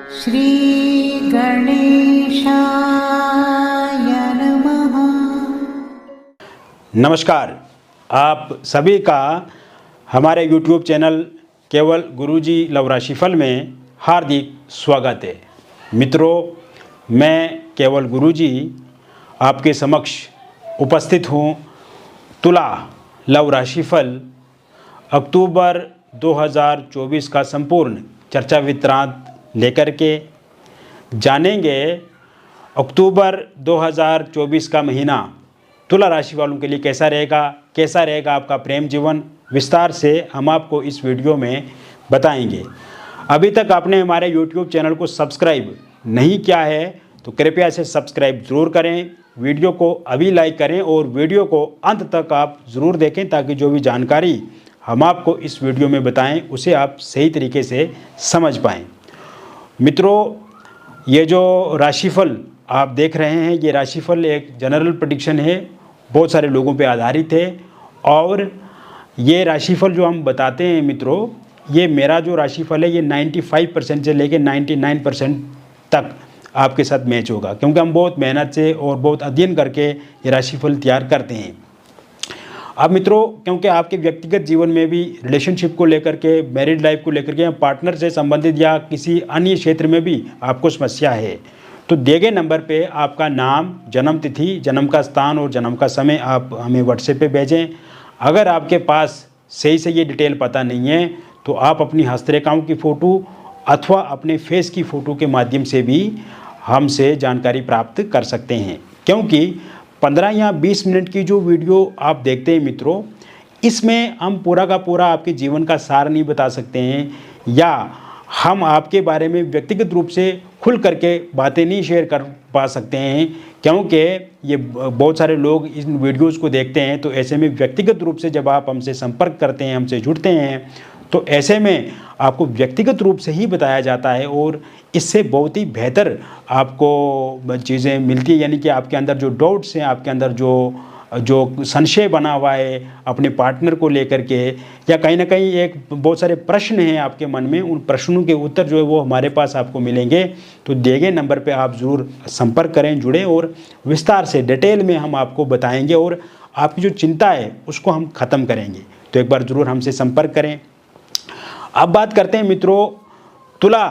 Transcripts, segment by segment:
श्री गणेशाय नमः। नमस्कार, आप सभी का हमारे YouTube चैनल केवल गुरुजी लव राशिफल में हार्दिक स्वागत है। मित्रों, मैं केवल गुरुजी आपके समक्ष उपस्थित हूँ। तुला लव राशिफल अक्टूबर 2024 का संपूर्ण चर्चा वृत्तांत लेकर के जानेंगे। अक्टूबर 2024 का महीना तुला राशि वालों के लिए कैसा रहेगा आपका प्रेम जीवन, विस्तार से हम आपको इस वीडियो में बताएंगे। अभी तक आपने हमारे YouTube चैनल को सब्सक्राइब नहीं किया है तो कृपया इसे सब्सक्राइब ज़रूर करें, वीडियो को अभी लाइक करें और वीडियो को अंत तक आप ज़रूर देखें ताकि जो भी जानकारी हम आपको इस वीडियो में बताएं उसे आप सही तरीके से समझ पाएँ। मित्रों, ये जो राशिफल आप देख रहे हैं, ये राशिफल एक जनरल प्रेडिक्शन है, बहुत सारे लोगों पे आधारित है। और ये राशिफल जो हम बताते हैं मित्रों, ये मेरा जो राशिफल है ये 95% से लेकर 99% तक आपके साथ मैच होगा, क्योंकि हम बहुत मेहनत से और बहुत अध्ययन करके ये राशिफल तैयार करते हैं। अब मित्रों, क्योंकि आपके व्यक्तिगत जीवन में भी रिलेशनशिप को लेकर के, मैरिड लाइफ को लेकर के या पार्टनर से संबंधित या किसी अन्य क्षेत्र में भी आपको समस्या है तो दिए गए नंबर पे आपका नाम, जन्म तिथि, जन्म का स्थान और जन्म का समय आप हमें व्हाट्सएप पे भेजें। अगर आपके पास सही से ये डिटेल पता नहीं है तो आप अपनी हस्तरेखाओं की फ़ोटो अथवा अपने फेस की फ़ोटो के माध्यम से भी हमसे जानकारी प्राप्त कर सकते हैं। क्योंकि 15 या 20 मिनट की जो वीडियो आप देखते हैं मित्रों, इसमें हम पूरा का पूरा आपके जीवन का सार नहीं बता सकते हैं या हम आपके बारे में व्यक्तिगत रूप से खुल करके बातें नहीं शेयर कर पा सकते हैं, क्योंकि ये बहुत सारे लोग इन वीडियोज़ को देखते हैं। तो ऐसे में व्यक्तिगत रूप से जब आप हमसे संपर्क करते हैं, हमसे जुड़ते हैं, तो ऐसे में आपको व्यक्तिगत रूप से ही बताया जाता है और इससे बहुत ही बेहतर आपको चीज़ें मिलती है। यानी कि आपके अंदर जो डाउट्स हैं, आपके अंदर जो संशय बना हुआ है अपने पार्टनर को लेकर के, या कहीं ना कहीं एक बहुत सारे प्रश्न हैं आपके मन में, उन प्रश्नों के उत्तर जो है वो हमारे पास आपको मिलेंगे। तो दिए गए नंबर पे आप ज़रूर संपर्क करें, जुड़ें और विस्तार से डिटेल में हम आपको बताएंगे और आपकी जो चिंता है उसको हम ख़त्म करेंगे। तो एक बार ज़रूर हमसे संपर्क करें। अब बात करते हैं मित्रों, तुला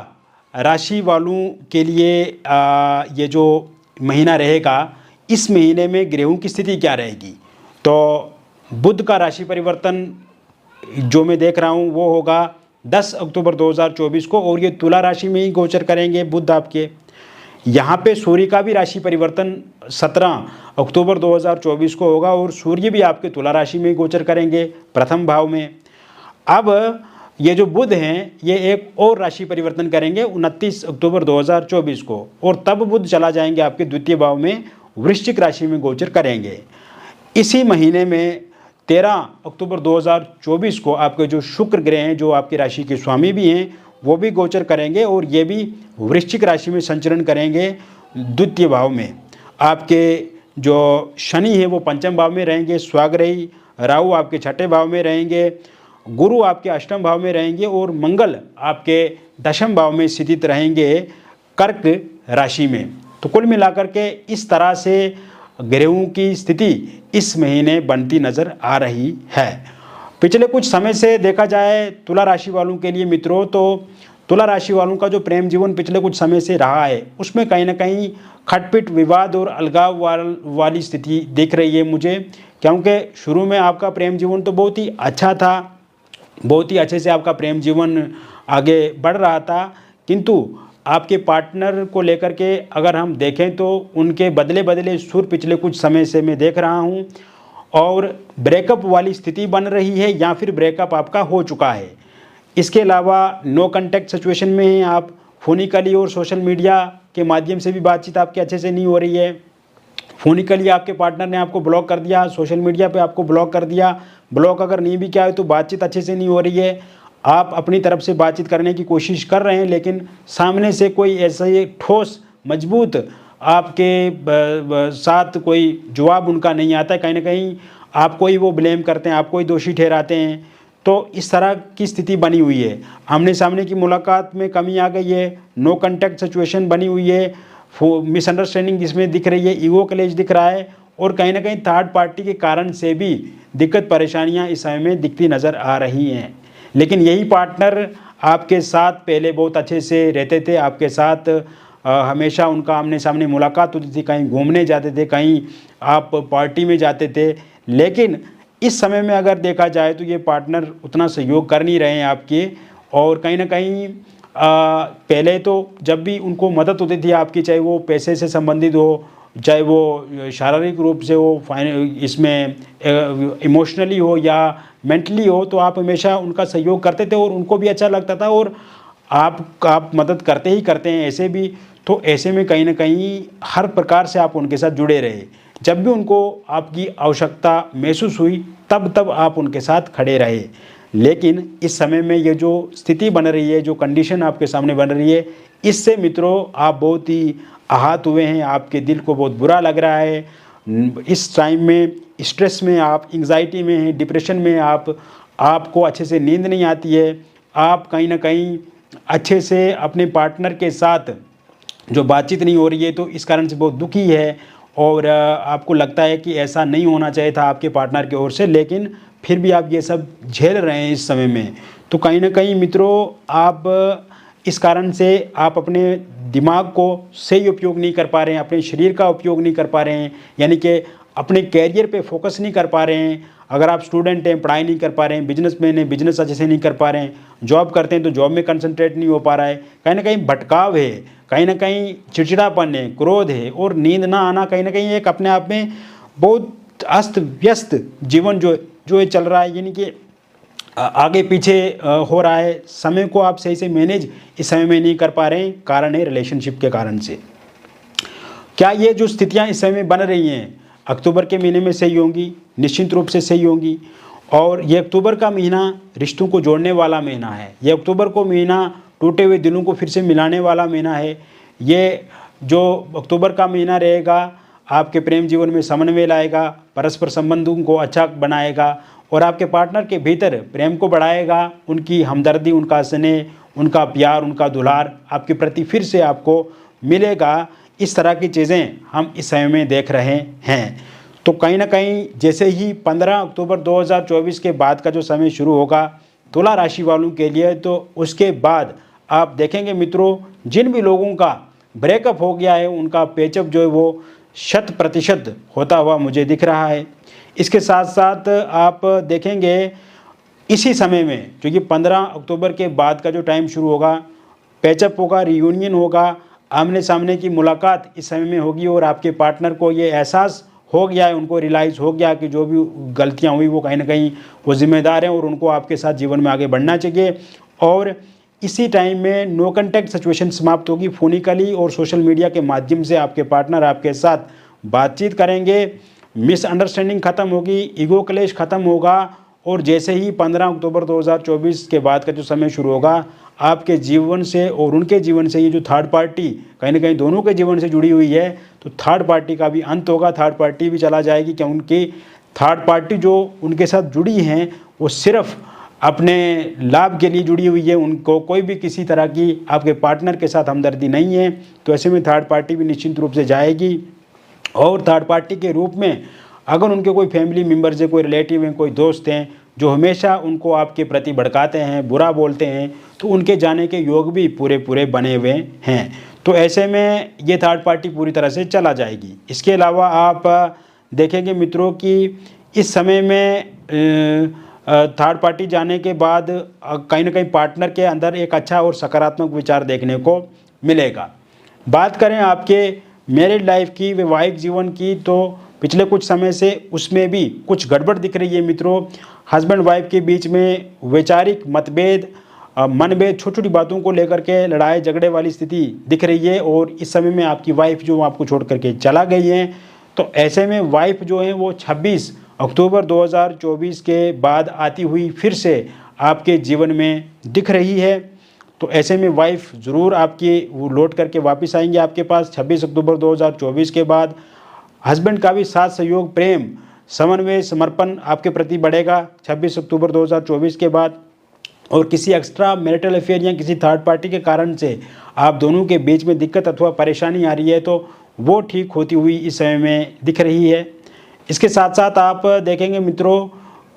राशि वालों के लिए ये जो महीना रहेगा, इस महीने में ग्रहों की स्थिति क्या रहेगी। तो बुध का राशि परिवर्तन जो मैं देख रहा हूँ वो होगा 10 अक्टूबर 2024 को और ये तुला राशि में ही गोचर करेंगे बुध आपके। यहाँ पे सूर्य का भी राशि परिवर्तन 17 अक्टूबर 2024 को होगा और सूर्य भी आपके तुला राशि में ही गोचर करेंगे प्रथम भाव में। अब ये जो बुध हैं ये एक और राशि परिवर्तन करेंगे 29 अक्टूबर 2024 को और तब बुध चला जाएंगे आपके द्वितीय भाव में, वृश्चिक राशि में गोचर करेंगे। इसी महीने में 13 अक्टूबर 2024 को आपके जो शुक्र ग्रह हैं, जो आपकी राशि के स्वामी भी हैं, वो भी गोचर करेंगे और ये भी वृश्चिक राशि में संचरण करेंगे द्वितीय भाव में। आपके जो शनि है वो पंचम भाव में रहेंगे, स्वाग्रही राहु आपके छठे भाव में रहेंगे, गुरु आपके अष्टम भाव में रहेंगे और मंगल आपके दशम भाव में स्थित रहेंगे कर्क राशि में। तो कुल मिलाकर के इस तरह से ग्रहों की स्थिति इस महीने बनती नज़र आ रही है। पिछले कुछ समय से देखा जाए तुला राशि वालों के लिए मित्रों, तो तुला राशि वालों का जो प्रेम जीवन पिछले कुछ समय से रहा है उसमें कहीं ना कहीं खटपिट, विवाद और अलगाव वाली स्थिति दिख रही है मुझे। क्योंकि शुरू में आपका प्रेम जीवन तो बहुत ही अच्छा था, बहुत ही अच्छे से आपका प्रेम जीवन आगे बढ़ रहा था, किंतु आपके पार्टनर को लेकर के अगर हम देखें तो उनके बदले बदले सुर पिछले कुछ समय से मैं देख रहा हूं और ब्रेकअप वाली स्थिति बन रही है या फिर ब्रेकअप आपका हो चुका है। इसके अलावा नो कांटेक्ट सिचुएशन में हैं आप, फोनिकली और सोशल मीडिया के माध्यम से भी बातचीत आपकी अच्छे से नहीं हो रही है। फोनिकली आपके पार्टनर ने आपको ब्लॉक कर दिया, सोशल मीडिया पे आपको ब्लॉक कर दिया, ब्लॉक अगर नहीं भी किया है तो बातचीत अच्छे से नहीं हो रही है। आप अपनी तरफ से बातचीत करने की कोशिश कर रहे हैं लेकिन सामने से कोई ऐसा ठोस मजबूत आपके साथ कोई जवाब उनका नहीं आता है। कहीं ना कहीं आपको ही वो ब्लेम करते हैं, आपको ही दोषी ठहराते हैं। तो इस तरह की स्थिति बनी हुई है। आमने सामने की मुलाकात में कमी आ गई है, नो कांटेक्ट सिचुएशन बनी हुई है, मिसअंडरस्टैंडिंग जिसमें दिख रही है, ईगो क्लैश दिख रहा है, और कहीं ना कहीं थर्ड पार्टी के कारण से भी दिक्कत परेशानियां इस समय में दिखती नज़र आ रही हैं। लेकिन यही पार्टनर आपके साथ पहले बहुत अच्छे से रहते थे, आपके साथ हमेशा उनका आमने सामने मुलाकात होती थी, कहीं घूमने जाते थे, कहीं आप पार्टी में जाते थे। लेकिन इस समय में अगर देखा जाए तो ये पार्टनर उतना सहयोग कर नहीं रहे हैं आपके, और कहीं ना कहीं पहले तो जब भी उनको मदद होती थी आपकी, चाहे वो पैसे से संबंधित हो, चाहे वो शारीरिक रूप से हो, इसमें इमोशनली हो या मेंटली हो, तो आप हमेशा उनका सहयोग करते थे और उनको भी अच्छा लगता था, और आप मदद करते ही करते हैं ऐसे भी। तो ऐसे में कहीं ना कहीं हर प्रकार से आप उनके साथ जुड़े रहे, जब भी उनको आपकी आवश्यकता महसूस हुई तब आप उनके साथ खड़े रहे। लेकिन इस समय में ये जो स्थिति बन रही है, जो कंडीशन आपके सामने बन रही है, इससे मित्रों आप बहुत ही आहत हुए हैं, आपके दिल को बहुत बुरा लग रहा है। इस टाइम में स्ट्रेस में आप, एंग्जाइटी में हैं, डिप्रेशन में आपको अच्छे से नींद नहीं आती है, आप कहीं ना कहीं अच्छे से अपने पार्टनर के साथ जो बातचीत नहीं हो रही है, तो इस कारण से बहुत दुखी है, और आपको लगता है कि ऐसा नहीं होना चाहिए था आपके पार्टनर की ओर से, लेकिन फिर भी आप ये सब झेल रहे हैं इस समय में। तो कहीं ना कहीं मित्रों आप इस कारण से आप अपने दिमाग को सही उपयोग नहीं कर पा रहे हैं, अपने शरीर का उपयोग नहीं कर पा रहे हैं, यानी कि अपने कैरियर पे फोकस नहीं कर पा रहे हैं। अगर आप स्टूडेंट हैं, पढ़ाई नहीं कर पा रहे हैं, बिजनेसमैन हैं, बिजनेस अच्छे से नहीं कर पा रहे हैं, जॉब करते हैं तो जॉब में कंसंट्रेट नहीं हो पा रहा है, कहीं ना कहीं भटकाव है, कहीं ना कहीं चिड़चिड़ापन है, क्रोध है, और नींद ना आना, कहीं ना कहीं एक अपने आप में बहुत अस्त व्यस्त जीवन जो ये चल रहा है, यानी कि आगे पीछे हो रहा है, समय को आप सही से मैनेज इस समय में नहीं कर पा रहे हैं, कारण है रिलेशनशिप के कारण से। क्या ये जो स्थितियां इस समय में बन रही हैं अक्टूबर के महीने में सही होंगी? निश्चित रूप से सही होंगी। और ये अक्टूबर का महीना रिश्तों को जोड़ने वाला महीना है, ये अक्टूबर को महीना टूटे हुए दिलों को फिर से मिलाने वाला महीना है। ये जो अक्टूबर का महीना रहेगा आपके प्रेम जीवन में समन्वय लाएगा, परस्पर संबंधों को अच्छा बनाएगा, और आपके पार्टनर के भीतर प्रेम को बढ़ाएगा, उनकी हमदर्दी, उनका स्नेह, उनका प्यार, उनका दुलार आपके प्रति फिर से आपको मिलेगा। इस तरह की चीज़ें हम इस समय में देख रहे हैं। तो कहीं ना कहीं जैसे ही 15 अक्टूबर 2024 के बाद का जो समय शुरू होगा तुला राशि वालों के लिए, तो उसके बाद आप देखेंगे मित्रों, जिन भी लोगों का ब्रेकअप हो गया है उनका पैचअप जो है वो 100% होता हुआ मुझे दिख रहा है। इसके साथ साथ आप देखेंगे इसी समय में, क्योंकि 15 अक्टूबर के बाद का जो टाइम शुरू होगा, पैचअप होगा, रियूनियन होगा, आमने सामने की मुलाकात इस समय में होगी, और आपके पार्टनर को ये एहसास हो गया है, उनको रियलाइज़ हो गया कि जो भी गलतियां हुई वो कहीं ना कहीं वो जिम्मेदार हैं, और उनको आपके साथ जीवन में आगे बढ़ना चाहिए। और इसी टाइम में नो कांटेक्ट सिचुएशन समाप्त होगी, फोनिकली और सोशल मीडिया के माध्यम से आपके पार्टनर आपके साथ बातचीत करेंगे, मिसअंडरस्टैंडिंग ख़त्म होगी, ईगो क्लेश ख़त्म होगा, और जैसे ही 15 अक्टूबर 2024 के बाद का जो समय शुरू होगा, आपके जीवन से और उनके जीवन से ये जो थर्ड पार्टी कहीं ना कहीं दोनों के जीवन से जुड़ी हुई है, तो थर्ड पार्टी का भी अंत होगा, थर्ड पार्टी भी चला जाएगी। क्या उनकी थर्ड पार्टी जो उनके साथ जुड़ी हैं वो सिर्फ अपने लाभ के लिए जुड़ी हुई है, उनको कोई भी किसी तरह की आपके पार्टनर के साथ हमदर्दी नहीं है। तो ऐसे में थर्ड पार्टी भी निश्चित रूप से जाएगी, और थर्ड पार्टी के रूप में अगर उनके कोई फैमिली मेम्बर्स है, कोई रिलेटिव हैं, कोई दोस्त हैं जो हमेशा उनको आपके प्रति भड़काते हैं, बुरा बोलते हैं, तो उनके जाने के योग भी पूरे बने हुए हैं। तो ऐसे में ये थर्ड पार्टी पूरी तरह से चला जाएगी। इसके अलावा आप देखेंगे मित्रों कि इस समय में थर्ड पार्टी जाने के बाद कहीं ना कहीं पार्टनर के अंदर एक अच्छा और सकारात्मक विचार देखने को मिलेगा। बात करें आपके मैरिड लाइफ की, वैवाहिक जीवन की, तो पिछले कुछ समय से उसमें भी कुछ गड़बड़ दिख रही है मित्रों। हस्बैंड वाइफ के बीच में वैचारिक मतभेद, मनभेद, छोटी छोटी बातों को लेकर के लड़ाई झगड़े वाली स्थिति दिख रही है, और इस समय में आपकी वाइफ जो आपको छोड़ करके चला गई है। तो ऐसे में वाइफ जो है वो 26 अक्टूबर 2024 के बाद आती हुई फिर से आपके जीवन में दिख रही है। तो ऐसे में वाइफ ज़रूर आपकी वो लौट करके वापस आएंगे आपके पास 26 अक्टूबर 2024 के बाद। हस्बैंड का भी साथ सहयोग, प्रेम समन्वय समर्पण आपके प्रति बढ़ेगा 26 अक्टूबर 2024 के बाद। और किसी एक्स्ट्रा मैरिटल अफेयर या किसी थर्ड पार्टी के कारण से आप दोनों के बीच में दिक्कत अथवा परेशानी आ रही है तो वो ठीक होती हुई इस समय में दिख रही है। इसके साथ साथ आप देखेंगे मित्रों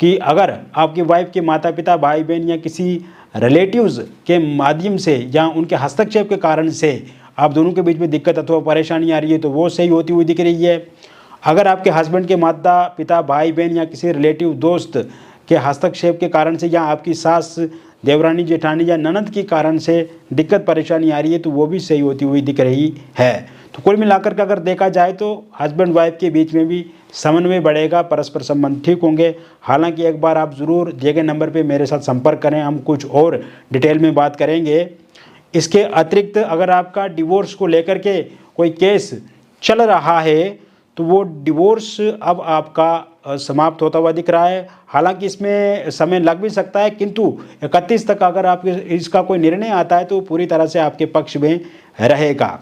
कि अगर आपकी वाइफ के माता पिता, भाई बहन या किसी रिलेटिव्स के माध्यम से या उनके हस्तक्षेप के कारण से आप दोनों के बीच में दिक्कत अथवा परेशानी आ रही है तो वो सही होती हुई दिख रही है। अगर आपके हस्बैंड के माता पिता, भाई बहन या किसी रिलेटिव दोस्त के हस्तक्षेप के कारण से या आपकी सास, देवरानी, जेठानी या ननद के कारण से दिक्कत परेशानी आ रही है तो वो भी सही होती हुई दिख रही है। तो कुल मिलाकर के अगर देखा जाए तो हस्बैंड वाइफ के बीच में भी समन्वय बढ़ेगा, परस्पर संबंध ठीक होंगे। हालांकि एक बार आप ज़रूर दिए गए नंबर पे मेरे साथ संपर्क करें, हम कुछ और डिटेल में बात करेंगे। इसके अतिरिक्त अगर आपका डिवोर्स को लेकर के कोई केस चल रहा है तो वो डिवोर्स अब आपका समाप्त होता हुआ दिख रहा है। हालांकि इसमें समय लग भी सकता है, किंतु 31 तक अगर आप इसका कोई निर्णय आता है तो पूरी तरह से आपके पक्ष में रहेगा।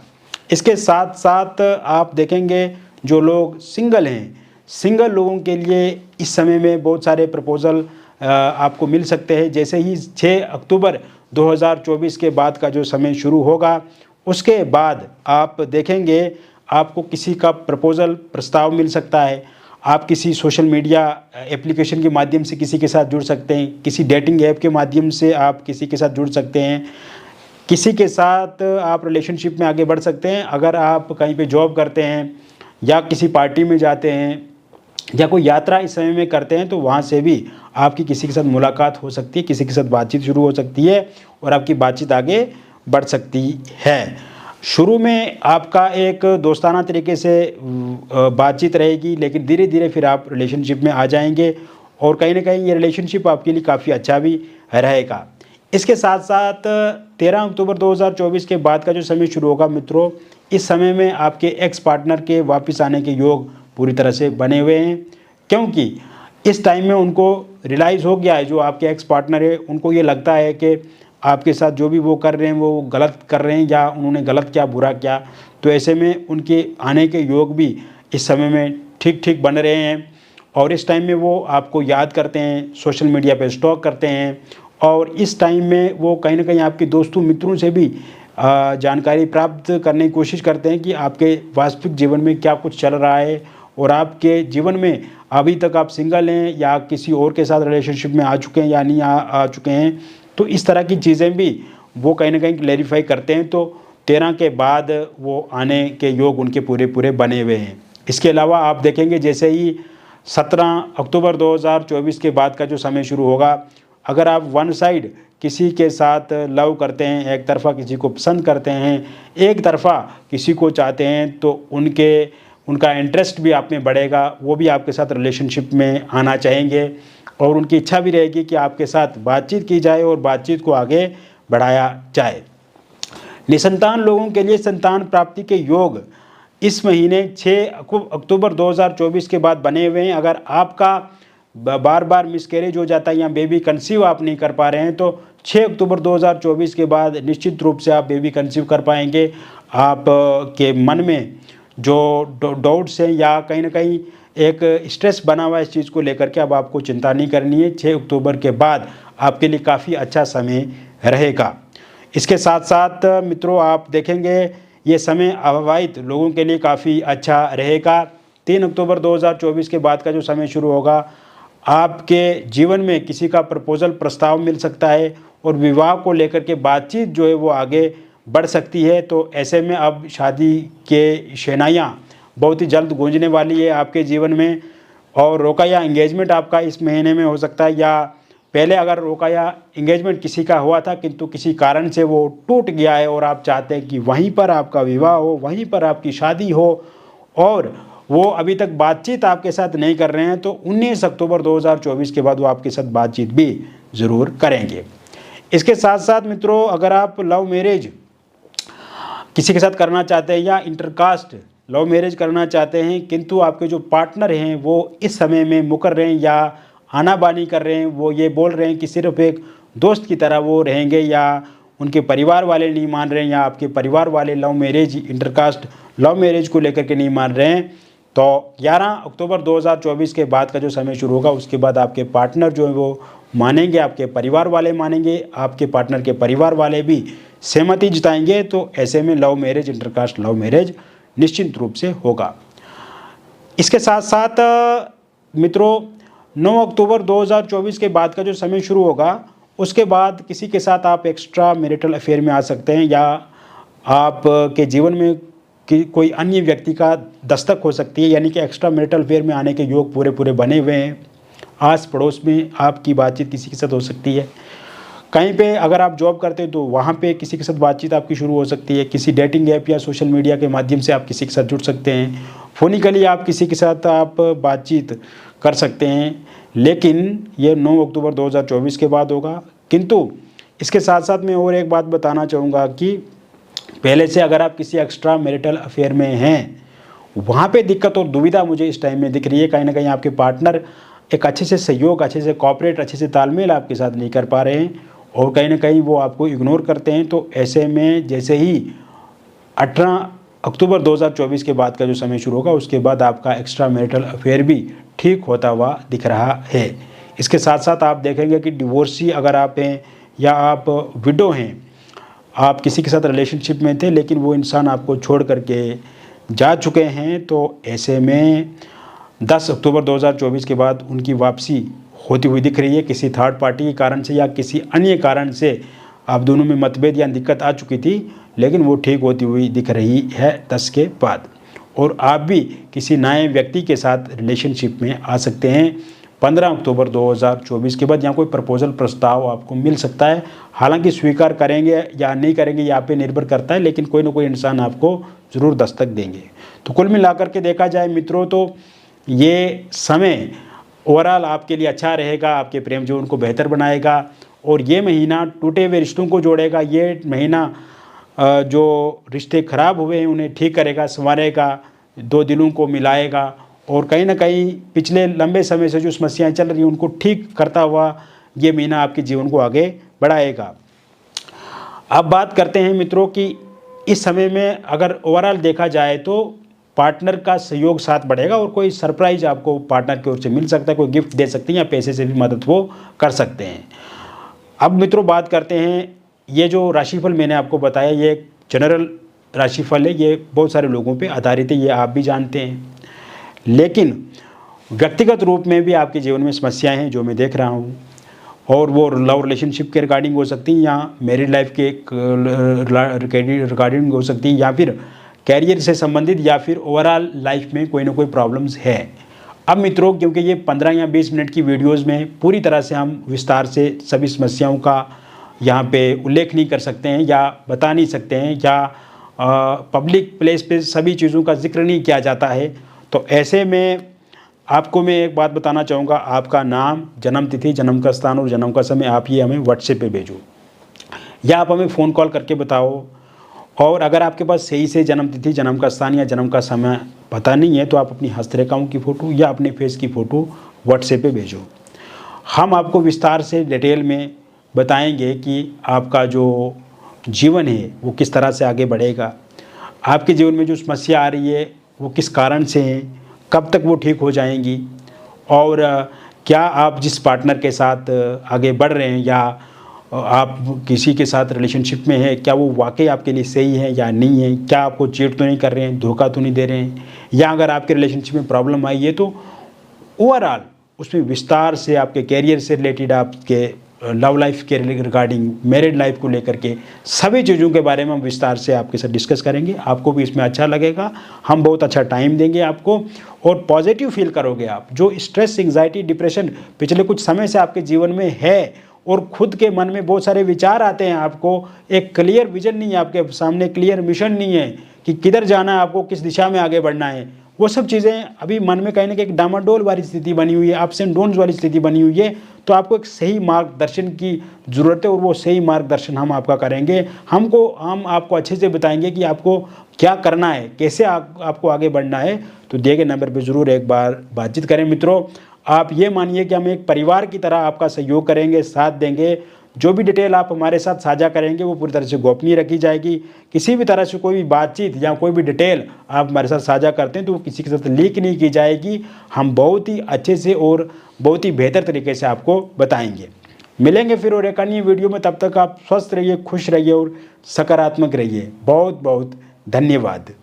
इसके साथ साथ आप देखेंगे जो लोग सिंगल हैं, सिंगल लोगों के लिए इस समय में बहुत सारे प्रपोज़ल आपको मिल सकते हैं। जैसे ही 6 अक्टूबर 2024 के बाद का जो समय शुरू होगा उसके बाद आप देखेंगे आपको किसी का प्रपोज़ल प्रस्ताव मिल सकता है। आप किसी सोशल मीडिया एप्लीकेशन के माध्यम से किसी के साथ जुड़ सकते हैं, किसी डेटिंग ऐप के माध्यम से आप किसी के साथ जुड़ सकते हैं, किसी के साथ आप रिलेशनशिप में आगे बढ़ सकते हैं। अगर आप कहीं पे जॉब करते हैं या किसी पार्टी में जाते हैं या कोई यात्रा इस समय में करते हैं तो वहाँ से भी आपकी किसी के साथ मुलाकात हो सकती है, किसी के साथ बातचीत शुरू हो सकती है और आपकी बातचीत आगे बढ़ सकती है। शुरू में आपका एक दोस्ताना तरीके से बातचीत रहेगी, लेकिन धीरे धीरे फिर आप रिलेशनशिप में आ जाएंगे और कहीं ना कहीं ये रिलेशनशिप आपके लिए काफ़ी अच्छा भी रहेगा। इसके साथ साथ 13 अक्टूबर 2024 के बाद का जो समय शुरू होगा मित्रों, इस समय में आपके एक्स पार्टनर के वापस आने के योग पूरी तरह से बने हुए हैं, क्योंकि इस टाइम में उनको रियलाइज़ हो गया है, जो आपके एक्स पार्टनर है उनको ये लगता है कि आपके साथ जो भी वो कर रहे हैं वो गलत कर रहे हैं या उन्होंने गलत क्या, बुरा क्या। तो ऐसे में उनके आने के योग भी इस समय में ठीक ठीक बन रहे हैं और इस टाइम में वो आपको याद करते हैं, सोशल मीडिया पे स्टॉक करते हैं और इस टाइम में वो कहीं ना कहीं आपके दोस्तों मित्रों से भी जानकारी प्राप्त करने की कोशिश करते हैं कि आपके वास्तविक जीवन में क्या कुछ चल रहा है और आपके जीवन में अभी तक आप सिंगल हैं या किसी और के साथ रिलेशनशिप में आ चुके हैं या नहीं आ चुके हैं। तो इस तरह की चीज़ें भी वो कहीं ना कहीं क्लैरिफाई करते हैं। तो 13 के बाद वो आने के योग उनके पूरे पूरे बने हुए हैं। इसके अलावा आप देखेंगे जैसे ही 17 अक्टूबर 2024 के बाद का जो समय शुरू होगा, अगर आप वन साइड किसी के साथ लव करते हैं, एक तरफ़ा किसी को पसंद करते हैं, एक तरफ़ा किसी को चाहते हैं, तो उनका इंटरेस्ट भी आप में बढ़ेगा, वो भी आपके साथ रिलेशनशिप में आना चाहेंगे और उनकी इच्छा भी रहेगी कि आपके साथ बातचीत की जाए और बातचीत को आगे बढ़ाया जाए। निसंतान लोगों के लिए संतान प्राप्ति के योग इस महीने 6 अक्टूबर 2024 के बाद बने हुए हैं। अगर आपका बार बार मिसकैरेज हो जाता है या बेबी कंसीव आप नहीं कर पा रहे हैं तो 6 अक्टूबर 2024 के बाद निश्चित रूप से आप बेबी कंसीव कर पाएंगे। आप के मन में जो डाउट्स हैं या कहीं ना कहीं एक स्ट्रेस बना हुआ है इस चीज़ को लेकर के, अब आपको चिंता नहीं करनी है। 6 अक्टूबर के बाद आपके लिए काफ़ी अच्छा समय रहेगा। इसके साथ साथ मित्रों आप देखेंगे ये समय अविवाहित लोगों के लिए काफ़ी अच्छा रहेगा। 3 अक्टूबर 2024 के बाद का जो समय शुरू होगा, आपके जीवन में किसी का प्रपोज़ल प्रस्ताव मिल सकता है और विवाह को लेकर के बातचीत जो है वो आगे बढ़ सकती है। तो ऐसे में अब शादी के शहनाइयाँ बहुत ही जल्द गूंजने वाली है आपके जीवन में और रोका या एंगेजमेंट आपका इस महीने में हो सकता है, या पहले अगर रोका या एंगेजमेंट किसी का हुआ था किंतु किसी कारण से वो टूट गया है और आप चाहते हैं कि वहीं पर आपका विवाह हो, वहीं पर आपकी शादी हो और वो अभी तक बातचीत आपके साथ नहीं कर रहे हैं, तो 19 अक्टूबर 2024 के बाद वो आपके साथ बातचीत भी ज़रूर करेंगे। इसके साथ साथ मित्रों अगर आप लव मैरिज किसी के साथ करना चाहते हैं या इंटरकास्ट लव मैरिज करना चाहते हैं किंतु आपके जो पार्टनर हैं वो इस समय में मुकर रहे हैं या आनाबानी कर रहे हैं, वो ये बोल रहे हैं कि सिर्फ एक दोस्त की तरह वो रहेंगे या उनके परिवार वाले नहीं मान रहे हैं या आपके परिवार वाले love marriage intercaste love marriage को लेकर के नहीं मान रहे हैं, तो 11 अक्टूबर 2024 के बाद का जो समय शुरू होगा, उसके बाद आपके पार्टनर जो है वो मानेंगे, आपके परिवार वाले मानेंगे, आपके पार्टनर के परिवार वाले भी सहमति जताएंगे। तो ऐसे में love marriage, intercaste love marriage निश्चित रूप से होगा। इसके साथ साथ मित्रों 9 अक्टूबर 2024 के बाद का जो समय शुरू होगा, उसके बाद किसी के साथ आप एक्स्ट्रा मैरिटल अफेयर में आ सकते हैं, या आपके जीवन में कि कोई अन्य व्यक्ति का दस्तक हो सकती है, यानी कि एक्स्ट्रा मैरिटल अफेयर में आने के योग पूरे पूरे बने हुए हैं। आस पड़ोस में आपकी बातचीत किसी के साथ हो सकती है। कहीं पे अगर आप जॉब करते हैं तो वहाँ पे किसी के साथ बातचीत आपकी शुरू हो सकती है। किसी डेटिंग ऐप या सोशल मीडिया के माध्यम से आप किसी के साथ जुड़ सकते हैं। फोनिकली आप किसी के साथ आप बातचीत कर सकते हैं, लेकिन ये 9 अक्टूबर 2024 के बाद होगा। किंतु इसके साथ साथ मैं और एक बात बताना चाहूँगा कि पहले से अगर आप किसी एक्स्ट्रा मैरिटल अफेयर में हैं, वहाँ पे दिक्कत और दुविधा मुझे इस टाइम में दिख रही है। कहीं ना कहीं आपके पार्टनर एक अच्छे से सहयोग, अच्छे से कॉपरेट, अच्छे से तालमेल आपके साथ नहीं कर पा रहे हैं, और कहीं ना कहीं वो आपको इग्नोर करते हैं। तो ऐसे में जैसे ही 18 अक्टूबर 2024 के बाद का जो समय शुरू होगा, उसके बाद आपका एक्स्ट्रा मैरिटल अफेयर भी ठीक होता हुआ दिख रहा है। इसके साथ साथ आप देखेंगे कि डिवोर्सी अगर आप हैं या आप विडो हैं, आप किसी के साथ रिलेशनशिप में थे लेकिन वो इंसान आपको छोड़ करके जा चुके हैं, तो ऐसे में 10 अक्टूबर 2024 के बाद उनकी वापसी होती हुई दिख रही है। किसी थर्ड पार्टी के कारण से या किसी अन्य कारण से आप दोनों में मतभेद या दिक्कत आ चुकी थी, लेकिन वो ठीक होती हुई दिख रही है 10 के बाद। और आप भी किसी नए व्यक्ति के साथ रिलेशनशिप में आ सकते हैं 15 अक्टूबर 2024 के बाद। यहाँ कोई प्रपोजल प्रस्ताव आपको मिल सकता है। हालांकि स्वीकार करेंगे या नहीं करेंगे यहाँ पे निर्भर करता है, लेकिन कोई ना कोई इंसान आपको ज़रूर दस्तक देंगे। तो कुल मिलाकर के देखा जाए मित्रों, तो ये समय ओवरऑल आपके लिए अच्छा रहेगा, आपके प्रेम जीवन को बेहतर बनाएगा, और ये महीना टूटे हुए रिश्तों को जोड़ेगा। ये महीना जो रिश्ते खराब हुए हैं उन्हें ठीक करेगा, संवारेगा, दो दिलों को मिलाएगा, और कहीं ना कहीं पिछले लंबे समय से जो समस्याएं चल रही हैं उनको ठीक करता हुआ ये महीना आपके जीवन को आगे बढ़ाएगा। अब बात करते हैं मित्रों कि इस समय में अगर ओवरऑल देखा जाए तो पार्टनर का सहयोग साथ बढ़ेगा, और कोई सरप्राइज आपको पार्टनर की ओर से मिल सकता है, कोई गिफ्ट दे सकते हैं या पैसे से भी मदद वो कर सकते हैं। अब मित्रों बात करते हैं, ये जो राशिफल मैंने आपको बताया ये एक जनरल राशिफल है, ये बहुत सारे लोगों पे आधारित है, ये आप भी जानते हैं। लेकिन व्यक्तिगत रूप में भी आपके जीवन में समस्याएं हैं जो मैं देख रहा हूँ, और वो लव रिलेशनशिप के रिगार्डिंग हो सकती है, या मैरिड लाइफ के रिगार्डिंग हो सकती है, या फिर कैरियर से संबंधित, या फिर ओवरऑल लाइफ में कोई ना कोई प्रॉब्लम्स है। अब मित्रों क्योंकि ये 15 या 20 मिनट की वीडियोस में पूरी तरह से हम विस्तार से सभी समस्याओं का यहाँ पे उल्लेख नहीं कर सकते हैं या बता नहीं सकते हैं, या पब्लिक प्लेस पे सभी चीज़ों का जिक्र नहीं किया जाता है। तो ऐसे में आपको मैं एक बात बताना चाहूँगा, आपका नाम, जन्म तिथि, जन्म का स्थान और जन्म का समय आप ये हमें व्हाट्सएप पे भेजो, या आप हमें फ़ोन कॉल करके बताओ। और अगर आपके पास सही से जन्म तिथि, जन्म का स्थान या जन्म का समय पता नहीं है, तो आप अपनी हस्तरेखाओं की फ़ोटो या अपने फेस की फ़ोटो व्हाट्सएप पे भेजो। हम आपको विस्तार से डिटेल में बताएंगे कि आपका जो जीवन है वो किस तरह से आगे बढ़ेगा, आपके जीवन में जो समस्या आ रही है वो किस कारण से है, कब तक वो ठीक हो जाएंगी, और क्या आप जिस पार्टनर के साथ आगे बढ़ रहे हैं या आप किसी के साथ रिलेशनशिप में हैं, क्या वो वाकई आपके लिए सही है या नहीं है, क्या आपको चीट तो नहीं कर रहे हैं, धोखा तो नहीं दे रहे हैं, या अगर आपके रिलेशनशिप में प्रॉब्लम आई है तो ओवरऑल उसमें विस्तार से आपके कैरियर से रिलेटेड, आपके लव लाइफ के रिगार्डिंग, मैरिड लाइफ को लेकर के सभी चीज़ों के बारे में हम विस्तार से आपके साथ डिस्कस करेंगे। आपको भी इसमें अच्छा लगेगा, हम बहुत अच्छा टाइम देंगे आपको, और पॉजिटिव फील करोगे आप। जो स्ट्रेस, एंग्जाइटी, डिप्रेशन पिछले कुछ समय से आपके जीवन में है, और खुद के मन में बहुत सारे विचार आते हैं, आपको एक क्लियर विजन नहीं है, आपके सामने क्लियर मिशन नहीं है कि किधर जाना है, आपको किस दिशा में आगे बढ़ना है, वो सब चीज़ें अभी मन में कहीं ना कहीं एक डामाडोल वाली स्थिति बनी हुई है, अप्स एंड डाउन्स वाली स्थिति बनी हुई है। तो आपको एक सही मार्गदर्शन की ज़रूरत है, और वो सही मार्गदर्शन हम आपका करेंगे। हम आपको अच्छे से बताएंगे कि आपको क्या करना है, कैसे आपको आगे बढ़ना है। तो दिए गए नंबर पर ज़रूर एक बार बातचीत करें। मित्रों आप ये मानिए कि हम एक परिवार की तरह आपका सहयोग करेंगे, साथ देंगे, जो भी डिटेल आप हमारे साथ साझा करेंगे वो पूरी तरह से गोपनीय रखी जाएगी। किसी भी तरह से कोई भी बातचीत या कोई भी डिटेल आप हमारे साथ साझा करते हैं तो वो किसी के साथ लीक नहीं की जाएगी। हम बहुत ही अच्छे से और बहुत ही बेहतर तरीके से आपको बताएंगे। मिलेंगे फिर और एक अन्य वीडियो में। तब तक आप स्वस्थ रहिए, खुश रहिए और सकारात्मक रहिए। बहुत बहुत धन्यवाद।